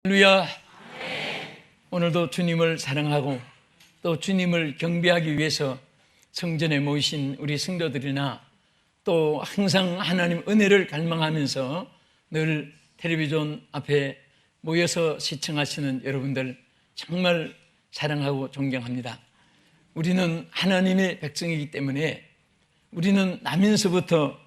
할렐루야. 오늘도 주님을 사랑하고 또 주님을 경배하기 위해서 성전에 모이신 우리 성도들이나 또 항상 하나님 은혜를 갈망하면서 늘 텔레비전 앞에 모여서 시청하시는 여러분들 정말 사랑하고 존경합니다. 우리는 하나님의 백성이기 때문에 우리는 나면서부터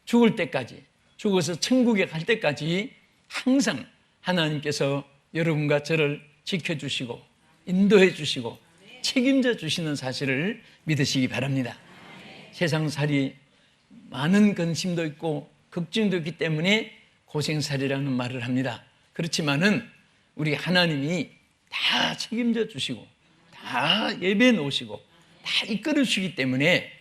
죽을 때까지, 죽어서 천국에 갈 때까지 항상 하나님께서 여러분과 저를 지켜주시고 인도해 주시고 책임져 주시는 사실을 믿으시기 바랍니다. 세상살이 많은 근심도 있고 걱정도 있기 때문에 고생살이라는 말을 합니다. 그렇지만은 우리 하나님이 다 책임져 주시고 다 예배해 놓으시고 다 이끌어 주시기 때문에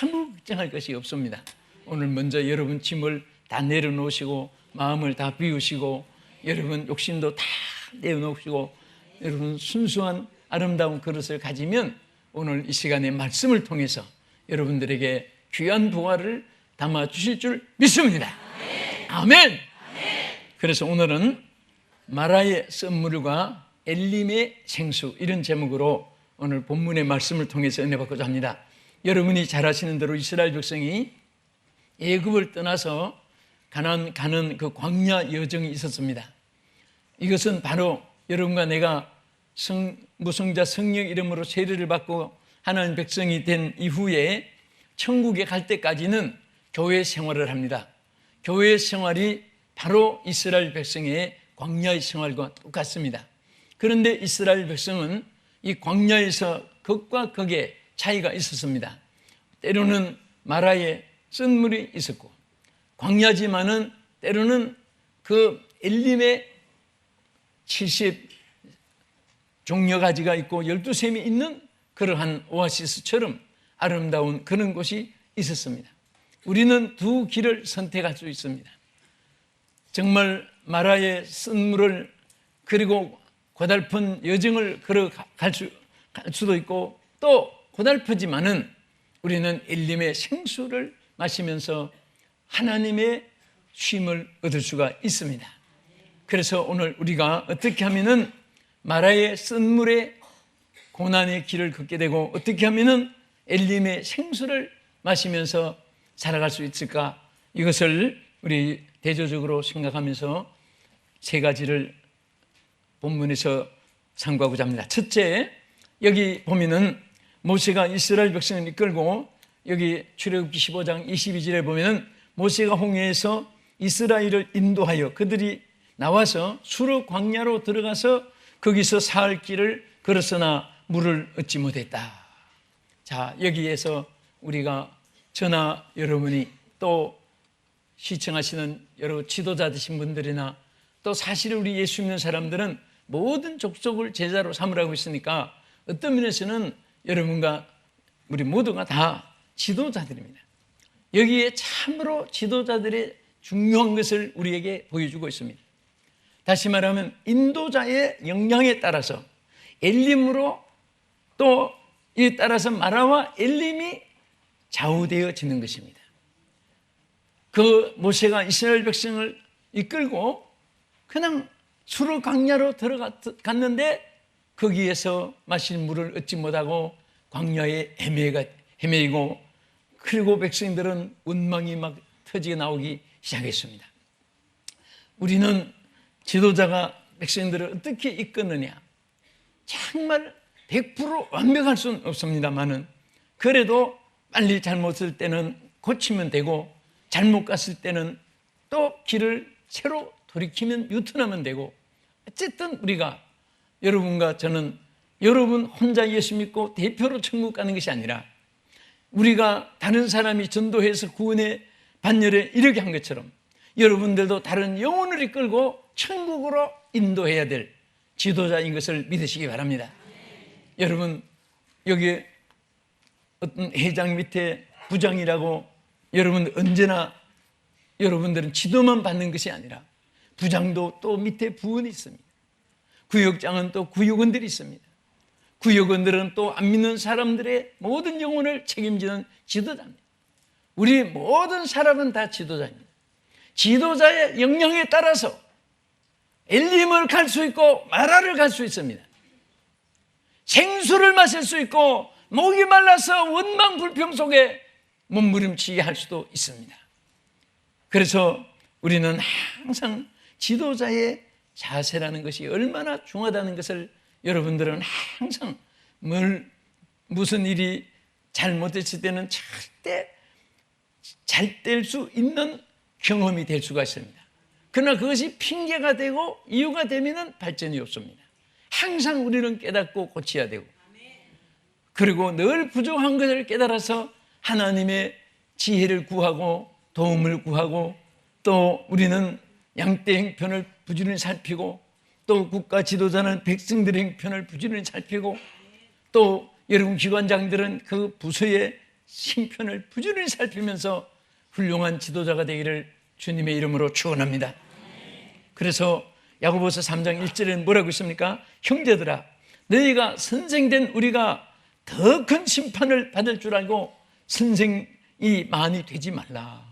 아무 걱정할 것이 없습니다. 오늘 먼저 여러분 짐을 다 내려놓으시고 마음을 다 비우시고 여러분 욕심도 다 내어놓으시고 여러분 순수한 아름다운 그릇을 가지면 오늘 이 시간에 말씀을 통해서 여러분들에게 귀한 부활을 담아주실 줄 믿습니다. 아멘. 그래서 오늘은 마라의 썬물과 엘림의 생수, 이런 제목으로 오늘 본문의 말씀을 통해서 은혜 받고자 합니다. 여러분이 잘 아시는 대로 이스라엘 백성이 애굽을 떠나서 가나안 가는 그 광야 여정이 있었습니다. 이것은 바로 여러분과 내가 무성자 성령 이름으로 세례를 받고 하나님 백성이 된 이후에 천국에 갈 때까지는 교회 생활을 합니다. 교회 생활이 바로 이스라엘 백성의 광야의 생활과 똑같습니다. 그런데 이스라엘 백성은 이 광야에서 극과 극의 차이가 있었습니다. 때로는 마라의 썬물이 있었고, 광야지만은 때로는 그 엘림의 70 종려가지가 있고 12샘이 있는 그러한 오아시스처럼 아름다운 그런 곳이 있었습니다. 우리는 두 길을 선택할 수 있습니다. 정말 마라의 썬물을 그리고 고달픈 여정을 걸어갈 수도 있고, 또 고달프지만은 우리는 엘림의 생수를 마시면서 하나님의 쉼을 얻을 수가 있습니다. 그래서 오늘 우리가 어떻게 하면은 마라의 썬물의 고난의 길을 걷게 되고 어떻게 하면은 엘림의 생수를 마시면서 살아갈 수 있을까, 이것을 우리 대조적으로 생각하면서 세 가지를 본문에서 상고하고자 합니다. 첫째, 여기 보면은 모세가 이스라엘 백성을 이끌고, 여기 출애굽기 15장 22절에 보면은 모세가 홍해에서 이스라엘을 인도하여 그들이 나와서 수르 광야로 들어가서 거기서 사흘 길을 걸었으나 물을 얻지 못했다. 자, 여기에서 우리가 저나 여러분이 또 시청하시는 여러 지도자 되신 분들이나 또 사실 우리 예수 믿는 사람들은 모든 족속을 제자로 삼으라고 했으니까 어떤 면에서는 여러분과 우리 모두가 다 지도자들입니다. 여기에 참으로 지도자들의 중요한 것을 우리에게 보여주고 있습니다. 다시 말하면 인도자의 역량에 따라서 엘림으로 또 이에 따라서 마라와 엘림이 좌우되어지는 것입니다. 그 모세가 이스라엘 백성을 이끌고 그냥 수르 광야로 들어갔는데 거기에서 마실 물을 얻지 못하고 광야에 헤매이고, 그리고 백성들은 원망이 막 터지게 나오기 시작했습니다. 우리는 지도자가 백성들을 어떻게 이끄느냐, 정말 100% 완벽할 수는 없습니다만은 그래도 빨리 잘못을 때는 고치면 되고, 잘못 갔을 때는 또 길을 새로 돌이키면 유턴하면 되고, 어쨌든 우리가, 여러분과 저는 여러분 혼자 예수 믿고 대표로 천국 가는 것이 아니라 우리가 다른 사람이 전도해서 구원의 반열에 이르게 한 것처럼 여러분들도 다른 영혼을 이끌고 천국으로 인도해야 될 지도자인 것을 믿으시기 바랍니다. 여러분, 여기 어떤 회장 밑에 부장이라고 여러분 언제나 여러분들은 지도만 받는 것이 아니라 부장도 또 밑에 부원이 있습니다. 구역장은 또 구역원들이 있습니다. 구역원들은 또 안 믿는 사람들의 모든 영혼을 책임지는 지도자입니다. 우리 모든 사람은 다 지도자입니다. 지도자의 역량에 따라서 엘림을 갈 수 있고 마라를 갈 수 있습니다. 생수를 마실 수 있고 목이 말라서 원망 불평 속에 몸부림치게 할 수도 있습니다. 그래서 우리는 항상 지도자의 자세라는 것이 얼마나 중요하다는 것을 여러분들은 항상 무슨 일이 잘못됐을 때는 절대 잘 될 수 있는 경험이 될 수가 있습니다. 그러나 그것이 핑계가 되고 이유가 되면 발전이 없습니다. 항상 우리는 깨닫고 고쳐야 되고, 그리고 늘 부족한 것을 깨달아서 하나님의 지혜를 구하고 도움을 구하고, 또 우리는 양떼 형편을 부지런히 살피고, 또 국가 지도자는 백성들의 형편을 부지런히 살피고, 또 여러분 기관장들은 그 부서의 형편을 부지런히 살피면서 훌륭한 지도자가 되기를 주님의 이름으로 축원합니다. 그래서 야고보서 3장 1절에는 뭐라고 있습니까? 형제들아, 너희가 선생된 우리가 더 큰 심판을 받을 줄 알고 선생이 많이 되지 말라.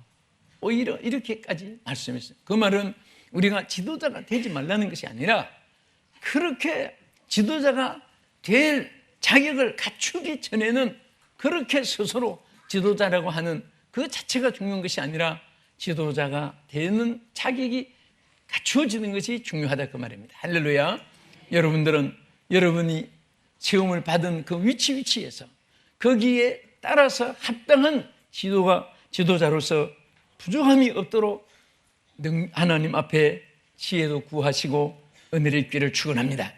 오히려 이렇게까지 말씀했어요. 그 말은 우리가 지도자가 되지 말라는 것이 아니라, 그렇게 지도자가 될 자격을 갖추기 전에는 그렇게 스스로 지도자라고 하는 그 자체가 중요한 것이 아니라, 지도자가 되는 자격이 갖추어지는 것이 중요하다, 그 말입니다. 할렐루야. 여러분들은 여러분이 세움을 받은 그 위치에서 거기에 따라서 합당한 지도자로서 부족함이 없도록 하나님 앞에 지혜도 구하시고 은혜를 입기를 축원합니다.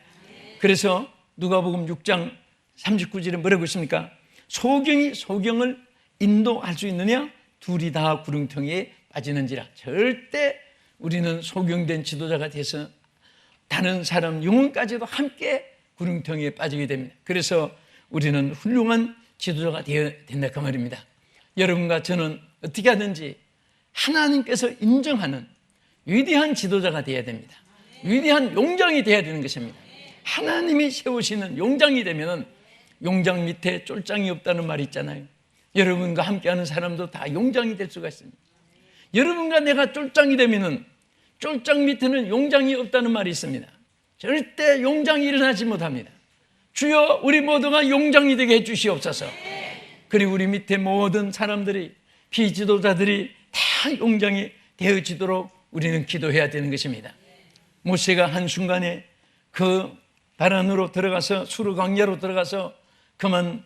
그래서 누가복음 6장 39절에 뭐라고 있습니까? 소경이 소경을 인도할 수 있느냐? 둘이 다 구렁텅이에 빠지는지라. 절대 우리는 소경된 지도자가 돼서 다른 사람 영혼까지도 함께 구렁텅이에 빠지게 됩니다. 그래서 우리는 훌륭한 지도자가 되어야 된다, 그 말입니다. 여러분과 저는 어떻게 하든지 하나님께서 인정하는 위대한 지도자가 되어야 됩니다. 위대한 용장이 되어야 되는 것입니다. 하나님이 세우시는 용장이 되면, 용장 밑에 쫄장이 없다는 말이 있잖아요. 여러분과 함께하는 사람도 다 용장이 될 수가 있습니다. 여러분과 내가 쫄장이 되면 쫄장 밑에는 용장이 없다는 말이 있습니다. 절대 용장이 일어나지 못합니다. 주여, 우리 모두가 용장이 되게 해주시옵소서. 그리고 우리 밑에 모든 사람들이, 비지도자들이 다 용장이 되어지도록 우리는 기도해야 되는 것입니다. 모세가 한순간에 그 발 안으로 들어가서, 수르 광야로 들어가서 그만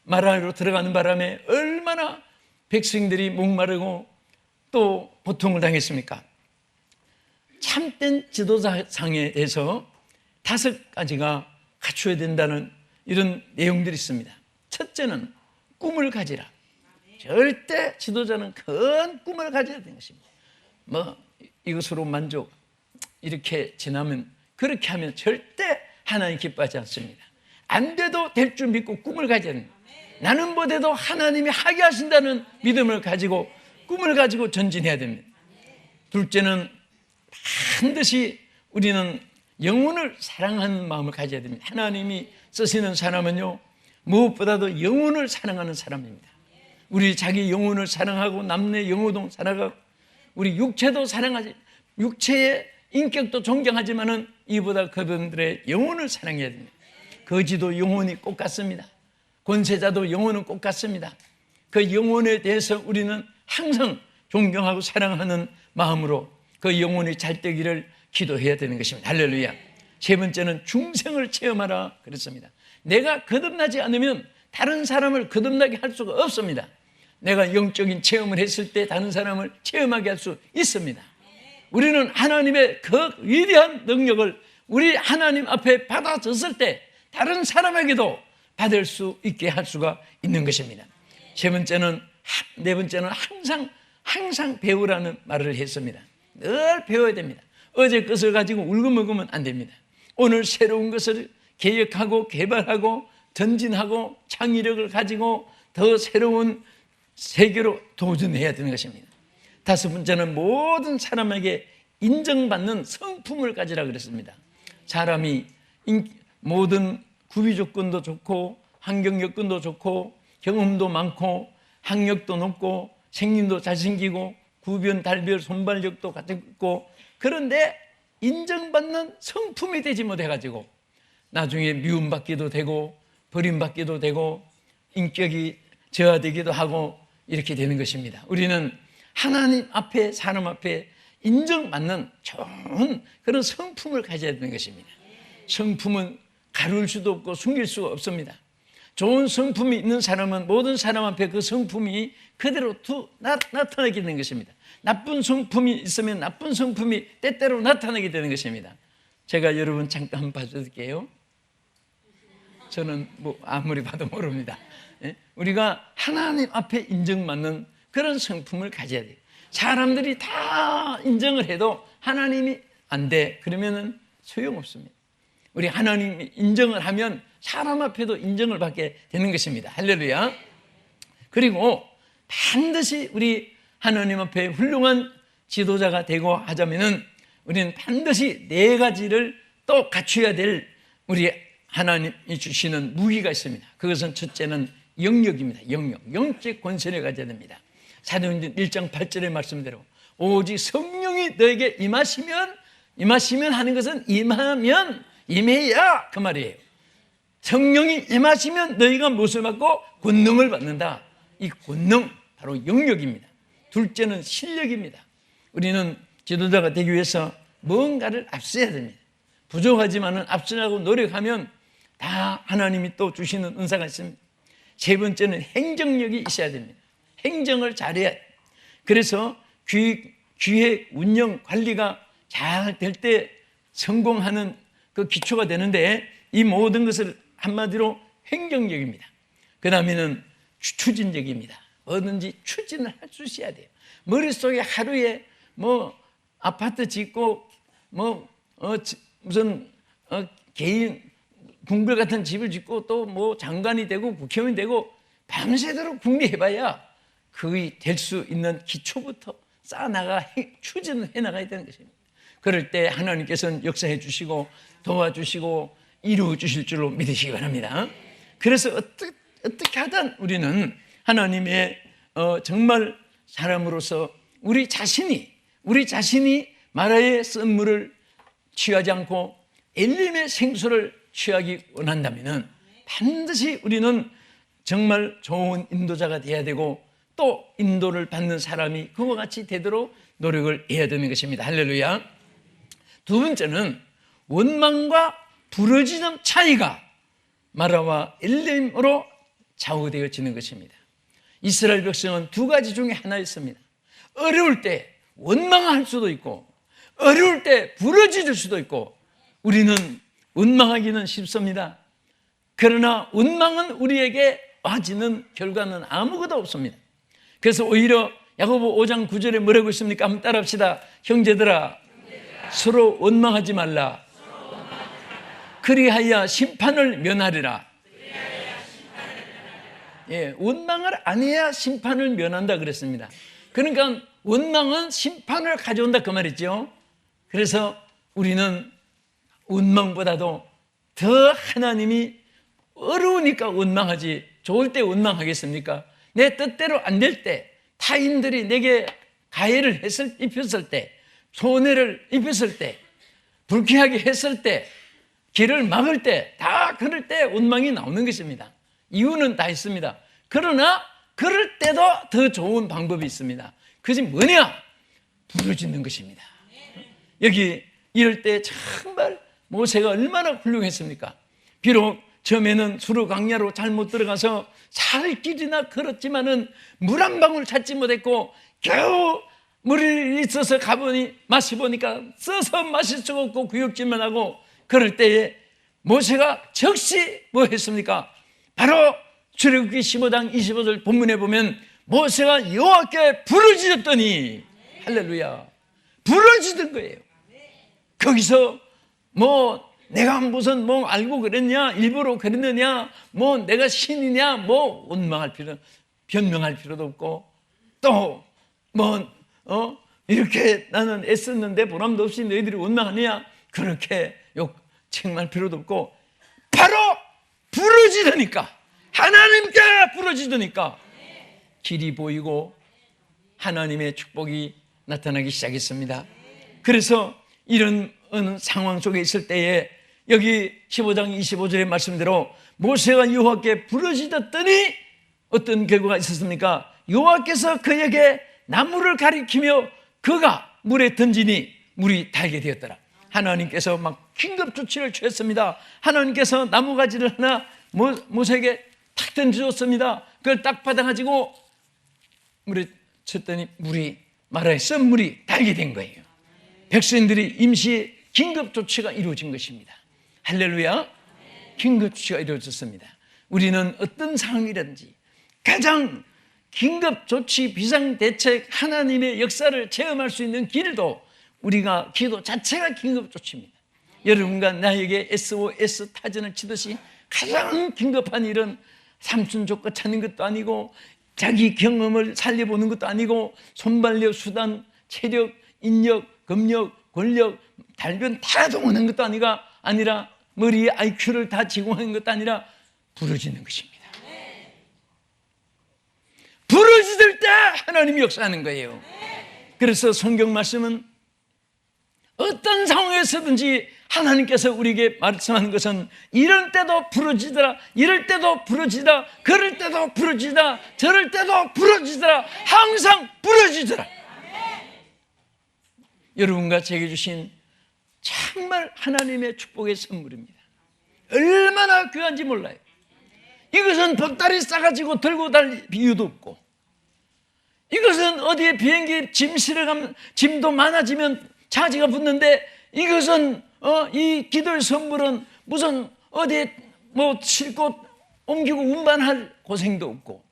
마라로 들어가는 바람에 얼마나 백성들이 목마르고 또 고통을 당했습니까? 참된 지도자상에 대해서 5가지가 갖춰야 된다는 이런 내용들이 있습니다. 첫째는 꿈을 가지라. 절대 지도자는 큰 꿈을 가져야 되는 것입니다. 이것으로 만족, 이렇게 지나면, 그렇게 하면 절대 하나님 기뻐하지 않습니다. 안 돼도 될 줄 믿고 꿈을 가져야 됩니다. 나는 못해도 하나님이 하게 하신다는 믿음을 가지고, 꿈을 가지고 전진해야 됩니다. 둘째는 반드시 우리는 영혼을 사랑하는 마음을 가져야 됩니다. 하나님이 쓰시는 사람은요, 무엇보다도 영혼을 사랑하는 사람입니다. 우리 자기 영혼을 사랑하고 남의 영혼도 사랑하고 우리 육체도 사랑하지, 육체의 인격도 존경하지만은 이보다 그분들의 영혼을 사랑해야 됩니다. 거지도 영혼이 꼭 같습니다. 권세자도 영혼은 꼭 같습니다. 그 영혼에 대해서 우리는 항상 존경하고 사랑하는 마음으로 그 영혼이 잘 되기를 기도해야 되는 것입니다. 할렐루야. 세 번째는 중생을 체험하라 그랬습니다. 내가 거듭나지 않으면 다른 사람을 거듭나게 할 수가 없습니다. 내가 영적인 체험을 했을 때 다른 사람을 체험하게 할 수 있습니다. 우리는 하나님의 그 위대한 능력을 우리 하나님 앞에 받아줬을 때 다른 사람에게도 받을 수 있게 할 수가 있는 것입니다. 네 번째는 항상 배우라는 말을 했습니다. 늘 배워야 됩니다. 어제 것을 가지고 울고 먹으면 안 됩니다. 오늘 새로운 것을 계획하고 개발하고 전진하고 창의력을 가지고 더 새로운 세계로 도전해야 되는 것입니다. 5번째는 모든 사람에게 인정받는 성품을 가지라 그랬습니다. 사람이 모든 구비 조건도 좋고 환경 여건도 좋고 경험도 많고 학력도 높고 생김도 잘생기고 구변 달별 손발력도 갖고 있고, 그런데 인정받는 성품이 되지 못해가지고 나중에 미움받기도 되고 버림받기도 되고 인격이 저하되기도 하고 이렇게 되는 것입니다. 우리는 하나님 앞에, 사람 앞에 인정받는 좋은 그런 성품을 가져야 되는 것입니다. 성품은 가릴 수도 없고 숨길 수가 없습니다. 좋은 성품이 있는 사람은 모든 사람 앞에 그 성품이 그대로 나타나게 되는 것입니다. 나쁜 성품이 있으면 나쁜 성품이 때때로 나타나게 되는 것입니다. 제가 여러분 잠깐 한번 봐줄게요. 저는 뭐 아무리 봐도 모릅니다. 우리가 하나님 앞에 인정받는 그런 성품을 가져야 돼요. 사람들이 다 인정을 해도 하나님이 안 돼. 그러면은 소용없습니다. 우리 하나님이 인정을 하면 사람 앞에도 인정을 받게 되는 것입니다. 할렐루야. 그리고 반드시 우리 하나님 앞에 훌륭한 지도자가 되고 하자면은 우리는 반드시 4가지를 또 갖춰야 될 우리 하나님이 주시는 무기가 있습니다. 그것은 첫째는 영역입니다. 영적 권세를 가져야 됩니다. 사도행전 1장 8절의 말씀대로 오직 성령이 너에게 임하시면 하는 것은 임해야 그 말이에요. 성령이 임하시면 너희가 무엇을 받고 권능을 받는다. 이 권능 바로 영역입니다. 둘째는 실력입니다. 우리는 지도자가 되기 위해서 뭔가를 앞서야 됩니다. 부족하지만은 앞서려고 노력하면 다 하나님이 또 주시는 은사가 있습니다. 세 번째는 행정력이 있어야 됩니다. 행정을 잘해야 돼요. 그래서 기획, 운영, 관리가 잘 될 때 성공하는 그 기초가 되는데 이 모든 것을 한마디로 행정력입니다. 그 다음에는 추진력입니다. 뭐든지 추진을 할 수 있어야 돼요. 머릿속에 하루에 뭐 아파트 짓고 무슨 개인 궁궐 같은 집을 짓고 또 뭐 장관이 되고 국회의원이 되고 밤새도록 궁리해봐야 그게 될 수 있는 기초부터 쌓아나가 추진을 해나가야 되는 것입니다. 그럴 때 하나님께서는 역사해 주시고 도와주시고 이루어 주실 줄로 믿으시기 바랍니다. 그래서 어떻게 하든 우리는 하나님의 정말 사람으로서 우리 자신이 마라의 썬물을 취하지 않고 엘림의 생수를 취하기 원한다면 반드시 우리는 정말 좋은 인도자가 되어야 되고 또 인도를 받는 사람이 그와 같이 되도록 노력을 해야 되는 것입니다. 할렐루야. 두 번째는 원망과 부러지는 차이가 마라와 엘림으로 좌우되어지는 것입니다. 이스라엘 백성은 2가지 중에 하나였습니다. 어려울 때 원망할 수도 있고 어려울 때 부러질 수도 있고 우리는 원망하기는 쉽습니다. 그러나 원망은 우리에게 와지는 결과는 아무것도 없습니다. 그래서 오히려 야고보 5장 9절에 뭐라고 있습니까? 한번 따라합시다. 형제들아 서로 원망하지 말라. 그리하여 심판을 면하리라. 예, 원망을 안 해야 심판을 면한다 그랬습니다. 그러니까 원망은 심판을 가져온다 그 말이죠. 그래서 우리는 원망보다도 더 하나님이 어려우니까 원망하지 좋을 때 원망하겠습니까? 내 뜻대로 안 될 때 타인들이 내게 가해를 입혔을 때 손해를 입혔을 때 불쾌하게 했을 때 길을 막을 때 다 그럴 때 원망이 나오는 것입니다. 이유는 다 있습니다. 그러나 그럴 때도 더 좋은 방법이 있습니다. 그것이 뭐냐? 부르짖는 것입니다. 여기 이럴 때 정말 모세가 얼마나 훌륭했습니까? 비록 처음에는 수르 광야로 잘못 들어가서 살 길이나 걸었지만은 물 한 방울 찾지 못했고 겨우 물이 있어서 가보니 마시보니까 써서 마실 수가 없고 구역질만 하고 그럴 때에 모세가 즉시 뭐 했습니까? 바로 출애굽기 15장 25절 본문에 보면 모세가 여호와께 부르짖었더니 할렐루야 부르짖은 거예요. 거기서 뭐 내가 무슨 뭐 알고 그랬냐 일부러 그랬느냐 뭐 내가 신이냐 뭐 원망할 필요 변명할 필요도 없고 또 뭐 이렇게 나는 애썼는데 보람도 없이 너희들이 원망하느냐 그렇게 욕책할 필요도 없고 바로 부르짖으니까 하나님께 부르짖으니까 길이 보이고 하나님의 축복이 나타나기 시작했습니다. 그래서 이런 어느 상황 속에 있을 때에 여기 15장 25절의 말씀대로 모세가 여호와께 부르짖었더니 어떤 결과가 있었습니까? 여호와께서 그에게 나무를 가리키며 그가 물에 던지니 물이 달게 되었더라. 하나님께서 막 긴급 조치를 취했습니다. 하나님께서 나무가지를 하나 모세에게 탁 던져줬습니다. 그걸 딱 받아가지고 물에 쳤더니 물이 말하여 썬물이 달게 된 거예요. 백성들이 임시 긴급 조치가 이루어진 것입니다. 할렐루야. 긴급 조치가 이루어졌습니다. 우리는 어떤 상황이든지 가장 긴급 조치 비상대책 하나님의 역사를 체험할 수 있는 길도 우리가 기도 자체가 긴급 조치입니다. 여러분과 나에게 SOS 타전을 치듯이 가장 긴급한 일은 삼순 조카 찾는 것도 아니고 자기 경험을 살려보는 것도 아니고 손발력, 수단, 체력, 인력, 검력, 권력, 달변 다 동원한 것도 아니라 머리에 IQ를 다 제공하는 것도 아니라 부르짖는 것입니다. 부르짖을 때 하나님이 역사하는 거예요. 그래서 성경 말씀은 어떤 상황에서든지 하나님께서 우리에게 말씀하는 것은 이럴 때도 부르짖으라, 이럴 때도 부르짖으라, 그럴 때도 부르짖으라, 저럴 때도 부르짖으라, 항상 부르짖으라. 여러분과 제게 주신 정말 하나님의 축복의 선물입니다. 얼마나 귀한지 몰라요. 이것은 보따리 싸가지고 들고 다닐 이유도 없고, 이것은 어디에 비행기 짐 실어 가면 짐도 많아지면 차지가 붙는데, 이것은 이 기도의 선물은 무슨 어디에 뭐 싣고 옮기고 운반할 고생도 없고,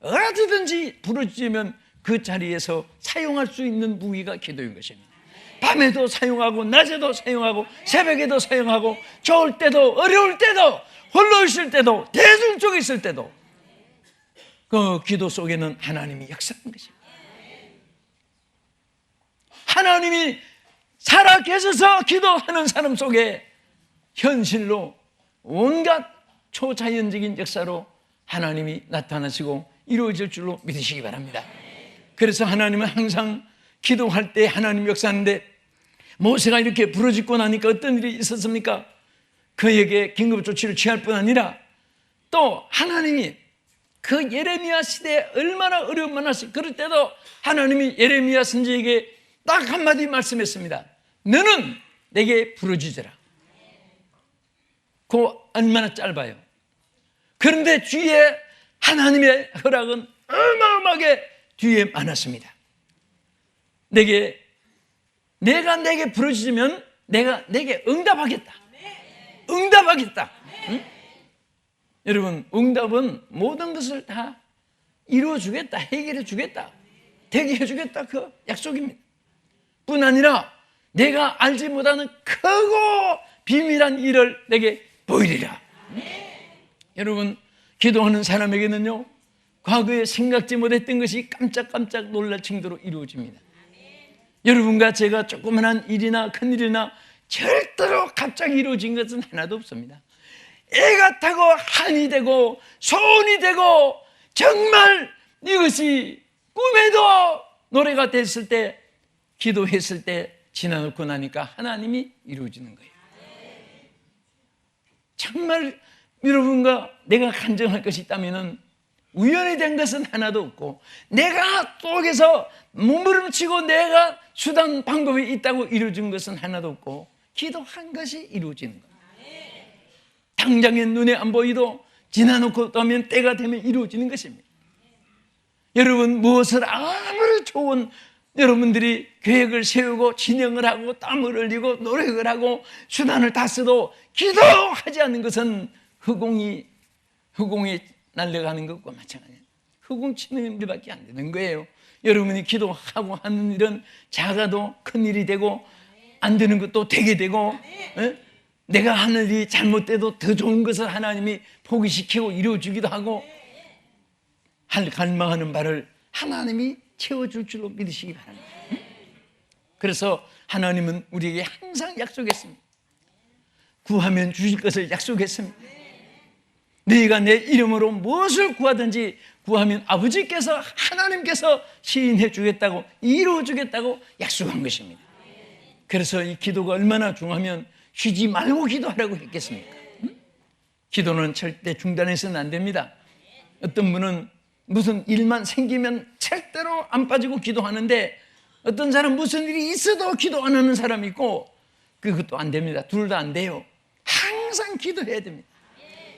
어디든지 부르짖으면 그 자리에서 사용할 수 있는 무기가 기도인 것입니다. 밤에도 사용하고 낮에도 사용하고 새벽에도 사용하고 좋을 때도 어려울 때도 홀로 있을 때도 대중 속에 있을 때도 그 기도 속에는 하나님이 역사하는 것입니다. 하나님이 살아 계셔서 기도하는 사람 속에 현실로 온갖 초자연적인 역사로 하나님이 나타나시고 이루어질 줄로 믿으시기 바랍니다. 그래서 하나님은 항상 기도할 때 하나님 역사하는데, 모세가 이렇게 부르짖고 나니까 어떤 일이 있었습니까? 그에게 긴급 조치를 취할 뿐 아니라 또 하나님이 그 예레미야 시대에 얼마나 어려움 많았어요. 그럴 때도 하나님이 예레미야 선지자에게 딱 한마디 말씀했습니다. 너는 내게 부르짖으라. 그 얼마나 짧아요. 그런데 뒤에 하나님의 허락은 어마어마하게 뒤에 많았습니다. 내가 내게 부르짖으면 내가 내게 응답하겠다. 응답하겠다. 응? 여러분, 응답은 모든 것을 다 이루어주겠다, 해결해주겠다, 되게 해주겠다, 그 약속입니다. 뿐 아니라 내가 알지 못하는 크고 비밀한 일을 내게 보이리라. 여러분, 기도하는 사람에게는요, 과거에 생각지 못했던 것이 깜짝깜짝 놀랄 정도로 이루어집니다. 여러분과 제가 조그만한 일이나 큰 일이나 절대로 갑자기 이루어진 것은 하나도 없습니다. 애가 타고 한이 되고 소원이 되고 정말 이것이 꿈에도 노래가 됐을 때, 기도했을 때 지나놓고 나니까 하나님이 이루어지는 거예요. 정말 여러분과 내가 간증할 것이 있다면 우연히 된 것은 하나도 없고, 내가 속에서 몸부림치고 내가 수단 방법이 있다고 이루어진 것은 하나도 없고, 기도한 것이 이루어지는 겁니다. 당장에 눈에 안 보이도 지나놓고 나면 때가 되면 이루어지는 것입니다. 여러분, 무엇을 아무리 좋은 여러분들이 계획을 세우고 진행을 하고 땀을 흘리고 노력을 하고 수단을 다 써도 기도하지 않는 것은 흑공이 날려가는 것과 마찬가지예요. 흑공치는 일밖에 안 되는 거예요. 여러분이 기도하고 하는 일은 작아도 큰 일이 되고 안 되는 것도 되게 되고, 내가 하는 일이 잘못돼도 더 좋은 것을 하나님이 포기시키고 이루어주기도 하고, 갈망하는 바를 하나님이 채워줄 줄로 믿으시기 바랍니다. 그래서 하나님은 우리에게 항상 약속했습니다. 구하면 주실 것을 약속했습니다. 너희가 내 이름으로 무엇을 구하든지 구하면 아버지께서, 하나님께서 시인해 주겠다고, 이루어 주겠다고 약속한 것입니다. 그래서 이 기도가 얼마나 중요하면 쉬지 말고 기도하라고 했겠습니까? 기도는 절대 중단해서는 안 됩니다. 어떤 분은 무슨 일만 생기면 절대로 안 빠지고 기도하는데, 어떤 사람 무슨 일이 있어도 기도 안 하는 사람이 있고, 그것도 안 됩니다. 둘 다 안 돼요. 항상 기도해야 됩니다.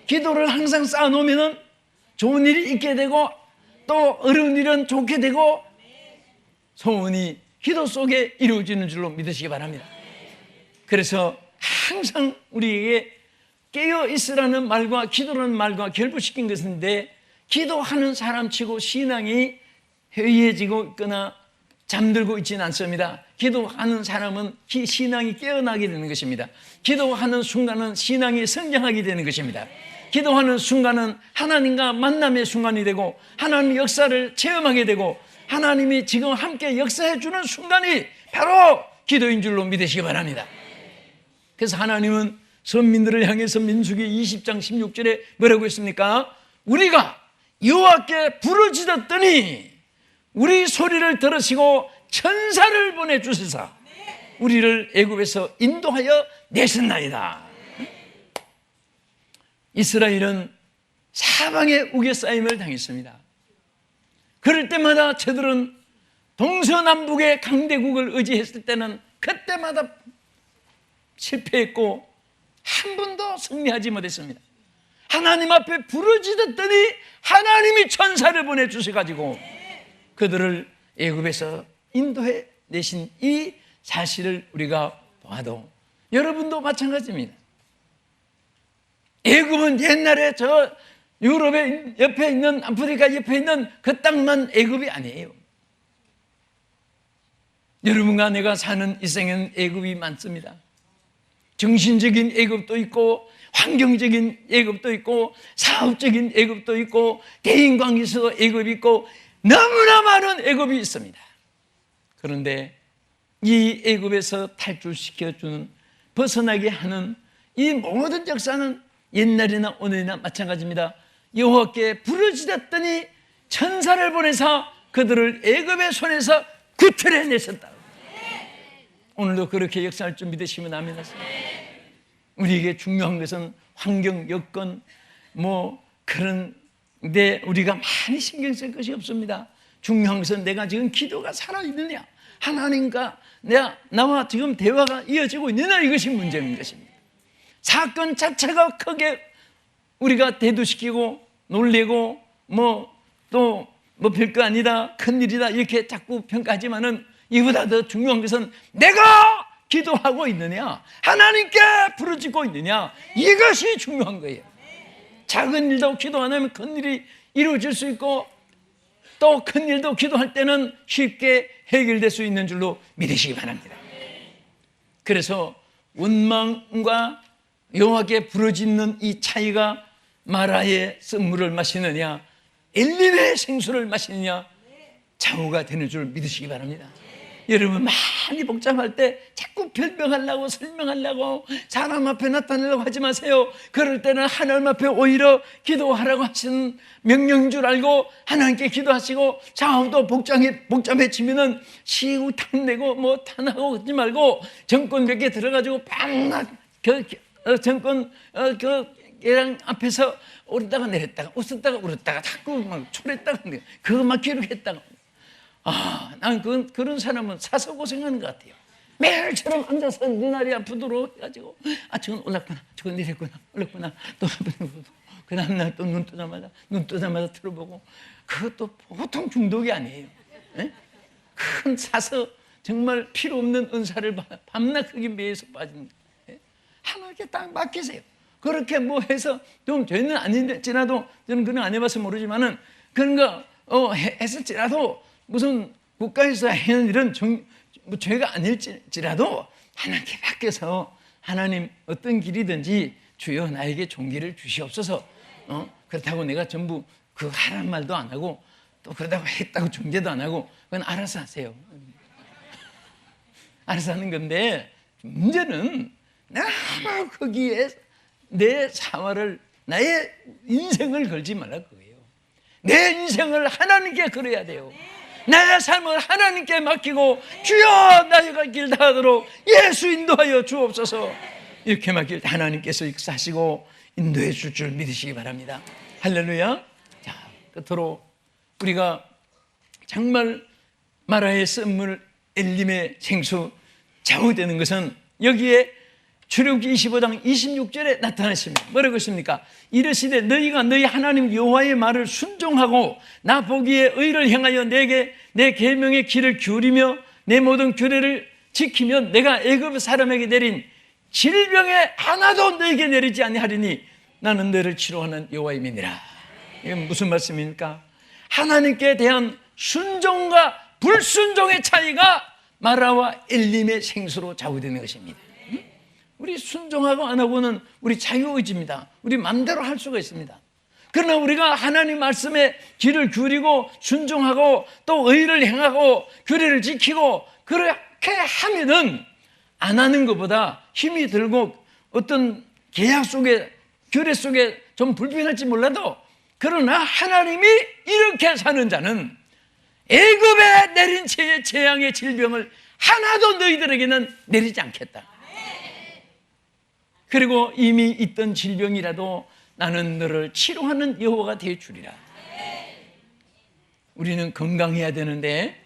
기도를 항상 쌓아놓으면 좋은 일이 있게 되고, 또 어려운 일은 좋게 되고, 소원이 기도 속에 이루어지는 줄로 믿으시기 바랍니다. 그래서 항상 우리에게 깨어 있으라는 말과 기도라는 말과 결부시킨 것인데, 기도하는 사람치고 신앙이 해이해지고 있거나 잠들고 있지는 않습니다. 기도하는 사람은 신앙이 깨어나게 되는 것입니다. 기도하는 순간은 신앙이 성장하게 되는 것입니다. 기도하는 순간은 하나님과 만남의 순간이 되고, 하나님의 역사를 체험하게 되고, 하나님이 지금 함께 역사해 주는 순간이 바로 기도인 줄로 믿으시기 바랍니다. 그래서 하나님은 선민들을 향해서 민수기 20장 16절에 뭐라고 했습니까? 우리가 여호와께 부르짖었더니 우리 소리를 들으시고 천사를 보내주시사 우리를 애굽에서 인도하여 내셨나이다. 이스라엘은 사방에 우겨싸임을 당했습니다. 그럴 때마다 저들은 동서남북의 강대국을 의지했을 때는 그때마다 실패했고 한 번도 승리하지 못했습니다. 하나님 앞에 부르짖었더니 하나님이 천사를 보내주셔가지고 그들을 애굽에서 인도해 내신 이 사실을 우리가 봐도, 여러분도 마찬가지입니다. 애굽은 옛날에 저 유럽의 옆에 있는, 아프리카 옆에 있는 그 땅만 애굽이 아니에요. 여러분과 내가 사는 이 생에는 애굽이 많습니다. 정신적인 애굽도 있고, 환경적인 애굽도 있고, 사업적인 애굽도 있고, 대인관계에서도 애굽이 있고, 너무나 많은 애굽이 있습니다. 그런데 이 애굽에서 탈출시켜주는, 벗어나게 하는 이 모든 역사는 옛날이나 오늘이나 마찬가지입니다. 여호와께 부르짖었더니 천사를 보내사 그들을 애굽의 손에서 구출해내셨다. 오늘도 그렇게 역사할 줄 믿으시면 아멘 하세요. 우리에게 중요한 것은 환경, 여건, 그런데 우리가 많이 신경 쓸 것이 없습니다. 중요한 것은 내가 지금 기도가 살아있느냐, 하나님과 나와 지금 대화가 이어지고 있느냐, 이것이 문제인 것입니다. 사건 자체가 크게 우리가 대두시키고 놀래고 또 별거 아니다, 큰일이다 이렇게 자꾸 평가하지만은, 이보다 더 중요한 것은 내가 기도하고 있느냐, 하나님께 부르짖고 있느냐, 이것이 중요한 거예요. 작은 일도 기도 안 하면 큰 일이 이루어질 수 있고, 또 큰 일도 기도할 때는 쉽게 해결될 수 있는 줄로 믿으시기 바랍니다. 그래서 원망과 여호와께 부르짖는 이 차이가 마라의 쓴물을 마시느냐, 엘림의 생수를 마시느냐 차후가 되는 줄 믿으시기 바랍니다. 여러분 많이 복잡할 때 자꾸 변명하려고 설명하려고 사람 앞에 나타내려고 하지 마세요. 그럴 때는 하나님 앞에 오히려 기도하라고 하시는 명령인 줄 알고 하나님께 기도하시고, 좌우도 복잡해지면은 시우 탐내고 탄하고 하지 말고 정권 벽에 들어가지고 밤낮 정권 걔랑 앞에서 오르다가 내렸다가 웃었다가 울었다가 자꾸 막 초랬다가 그거 막 기록했다가, 난 그런 사람은 사서 고생하는 것 같아요. 매일처럼 앉아서 네 날이 아프도록 해가지고, 저건 올랐구나, 저건 내렸구나, 올랐구나, 또 그 다음날 또 눈 뜨자마자 들어보고, 그것도 보통 중독이 아니에요. 네? 큰 사서 정말 필요 없는 은사를 밤낮 크게 매여서 빠진, 하나님께 딱 맡기세요. 그렇게 해서 좀 죄는 아닌지라도, 저는 그런 안 해봐서 모르지만은, 그런 거 했을지라도, 무슨 국가에서 하는 일은 죄가 아닐지라도 하나님께 맡겨서, 하나님 어떤 길이든지 주여 나에게 종기를 주시옵소서. 그렇다고 내가 전부 그 하란 말도 안 하고, 또 그러다가 했다고 중재도 안 하고, 그건 알아서 하세요. 알아서 하는 건데, 문제는 너무 거기에 내 사활을, 나의 인생을 걸지 말라 그거예요. 내 인생을 하나님께 걸어야 돼요. 내 삶을 하나님께 맡기고 주여 나의 길 다하도록 예수 인도하여 주옵소서. 이렇게 맡길 때 하나님께서 역사하시고 인도해 줄 줄 믿으시기 바랍니다. 할렐루야. 자, 끝으로 우리가 정말 마라의 썬물 엘림의 생수 좌우되는 것은 여기에 출애굽기 25장 26절에 나타나십니다. 뭐라고 했습니까? 이르시되 너희가 너희 하나님 여호와의 말을 순종하고 나 보기에 의를 행하여 내게 내 계명의 길을 기울이며 내 모든 규례를 지키면 내가 애굽 사람에게 내린 질병에 하나도 너에게 내리지 아니하리니 나는 너를 치료하는 여호와임이니라. 이건 무슨 말씀입니까? 하나님께 대한 순종과 불순종의 차이가 마라와 엘림의 생수로 좌우되는 것입니다. 우리 순종하고 안 하고는 우리 자유의지입니다. 우리 마음대로 할 수가 있습니다. 그러나 우리가 하나님 말씀에 귀를 기울이고 순종하고 또 의를 행하고 규례를 지키고 그렇게 하면은 안 하는 것보다 힘이 들고 어떤 계약 속에 규례 속에 좀 불편할지 몰라도 그러나 하나님이 이렇게 사는 자는 애굽에 내린 재앙의 질병을 하나도 너희들에게는 내리지 않겠다. 그리고 이미 있던 질병이라도 나는 너를 치료하는 여호와가 되어 주리라. 우리는 건강해야 되는데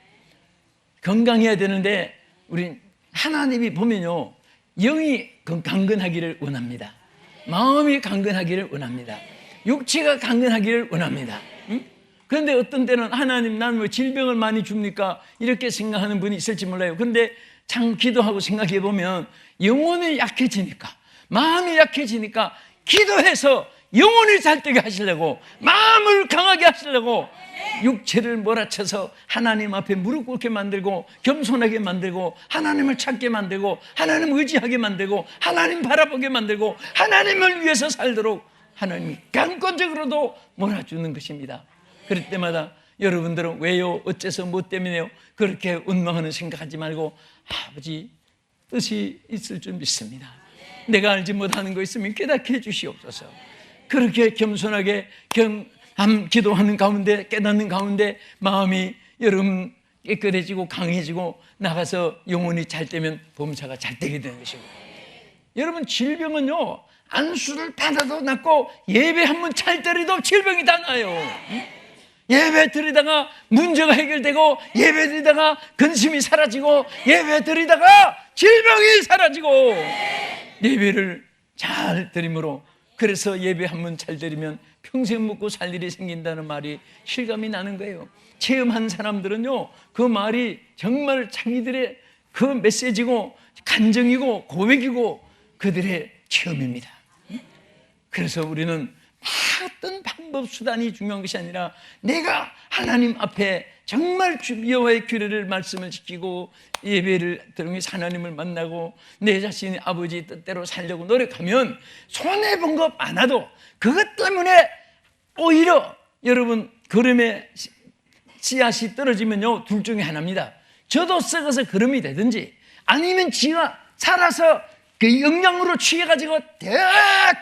우리 하나님이 보면요, 영이 강건하기를 원합니다. 마음이 강건하기를 원합니다. 육체가 강건하기를 원합니다. 그런데 어떤 때는 하나님 난 왜 질병을 많이 줍니까? 이렇게 생각하는 분이 있을지 몰라요. 그런데 참 기도하고 생각해 보면 영혼이 약해지니까, 마음이 약해지니까 기도해서 영혼을 잘되게 하시려고, 마음을 강하게 하시려고 육체를 몰아쳐서 하나님 앞에 무릎 꿇게 만들고 겸손하게 만들고 하나님을 찾게 만들고 하나님을 의지하게 만들고 하나님 바라보게 만들고 하나님을 위해서 살도록 하나님이 강권적으로도 몰아주는 것입니다. 그럴 때마다 여러분들은 왜요? 어째서 뭐 때문에요? 그렇게 원망하는 생각하지 말고 아버지 뜻이 있을 줄 믿습니다. 내가 알지 못하는 거 있으면 깨닫게 해주시옵소서. 그렇게 겸손하게 기도하는 가운데, 깨닫는 가운데 마음이 여러분 깨끗해지고 강해지고 나가서 영혼이 잘 되면 범사가 잘 되게 되는 것이고, 여러분 질병은요 안수를 받아도 낫고 예배 한번 잘 때려도 질병이 다 나요. 예배 드리다가 문제가 해결되고 예배 드리다가 근심이 사라지고 예배 드리다가 질병이 사라지고 예배를 잘 드림으로, 그래서 예배 한번 잘 드리면 평생 먹고 살 일이 생긴다는 말이 실감이 나는 거예요. 체험한 사람들은요 그 말이 정말 자기들의 그 메시지고 간증이고 고백이고 그들의 체험입니다. 그래서 우리는 어떤 방법 수단이 중요한 것이 아니라 내가 하나님 앞에 정말 여호와의 규례를 말씀을 지키고 예배를 드리면서 하나님을 만나고 내 자신이 아버지 뜻대로 살려고 노력하면 손해본 것 많아도 그것 때문에 오히려 여러분 걸음의 씨앗이 떨어지면요 둘 중에 하나입니다. 저도 썩어서 걸음이 되든지 아니면 지가 살아서 그 영양으로 취해가지고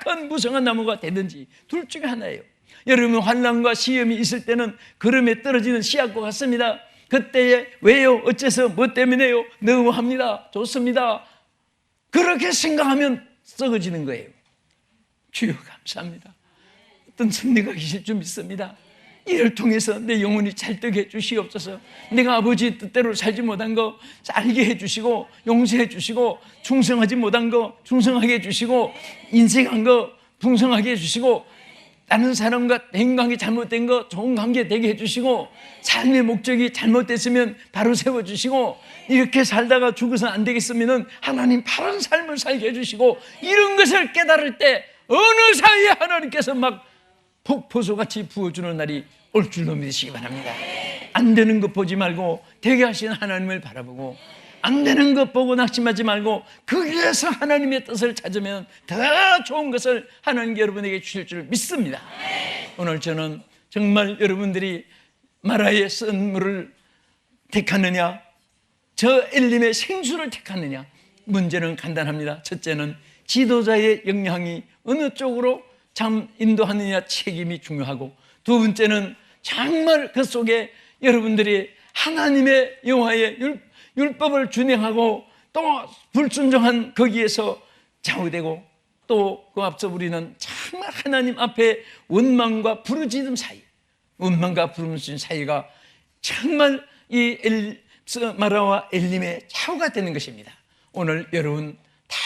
큰 무성한 나무가 되든지 둘 중에 하나예요. 여러분 환난과 시험이 있을 때는 걸음에 떨어지는 씨앗과 같습니다. 그때에 왜요? 어째서? 뭐 때문에요? 너무합니다. 좋습니다. 그렇게 생각하면 썩어지는 거예요. 주여 감사합니다. 어떤 섭리가 계실 줄 믿습니다. 이를 통해서 내 영혼이 찰떡해 주시옵소서. 내가 아버지 뜻대로 살지 못한 거 알게 해주시고 용서해 주시고 충성하지 못한 거 충성하게 해주시고 인색한 거 풍성하게 해주시고 다른 사람과 행관계 잘못된 거 좋은 관계 되게 해주시고 삶의 목적이 잘못됐으면 바로 세워주시고 이렇게 살다가 죽어서 안 되겠으면 하나님 바른 삶을 살게 해주시고 이런 것을 깨달을 때 어느 사이에 하나님께서 막 폭포수같이 부어주는 날이 올 줄로 믿으시기 바랍니다. 안 되는 것 보지 말고 되게 하시는 하나님을 바라보고 안 되는 것 보고 낙심하지 말고 거기에서 하나님의 뜻을 찾으면 더 좋은 것을 하나님 여러분에게 주실 줄 믿습니다. 오늘 저는 정말 여러분들이 마라의 썬물을 택하느냐 저 엘림의 생수를 택하느냐, 문제는 간단합니다. 첫째는 지도자의 역량이 어느 쪽으로 참 인도하느냐 책임이 중요하고, 두 번째는 정말 그 속에 여러분들이 하나님의 여호와의 율법을 준행하고 또 불순종한 거기에서 좌우되고, 또 그 앞서 우리는 정말 하나님 앞에 원망과 부르짖음 사이, 원망과 부르짖음 사이가 정말 이 엘스마라와 엘림의 좌우가 되는 것입니다. 오늘 여러분 다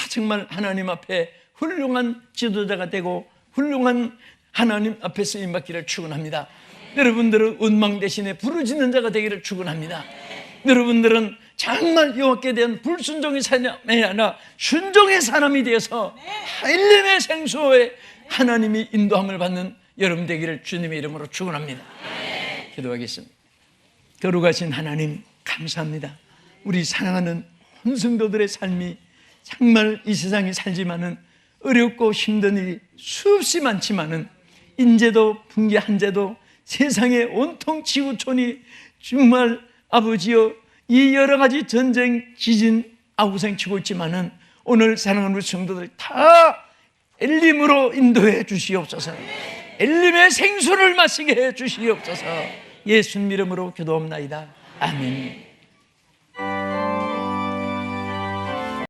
정말 하나님 앞에 훌륭한 지도자가 되고 훌륭한 하나님 앞에 쓰임받기를 축원합니다. 여러분들은 원망 대신에 부르짖는 자가 되기를 축원합니다. 여러분들은 정말 여호와께 대한 불순종의 사람이 아니라 순종의 사람이 되어서 엘림의 생수에 하나님이 인도함을 받는 여러분 되기를 주님의 이름으로 축원합니다. 기도하겠습니다. 거룩하신 하나님, 감사합니다. 우리 사랑하는 온 성도들의 삶이 정말 이 세상에 살지만은 어렵고 힘든 일이 수없이 많지만은 인재도 붕괴한재도 세상의 온통 지구촌이 정말 아버지여 이 여러 가지 전쟁, 지진, 아우성 치고 있지만은 오늘 사랑하는 우리 성도들 다 엘림으로 인도해 주시옵소서. 엘림의 생수를 마시게 해 주시옵소서. 예수님 이름으로 기도합나이다. 아멘.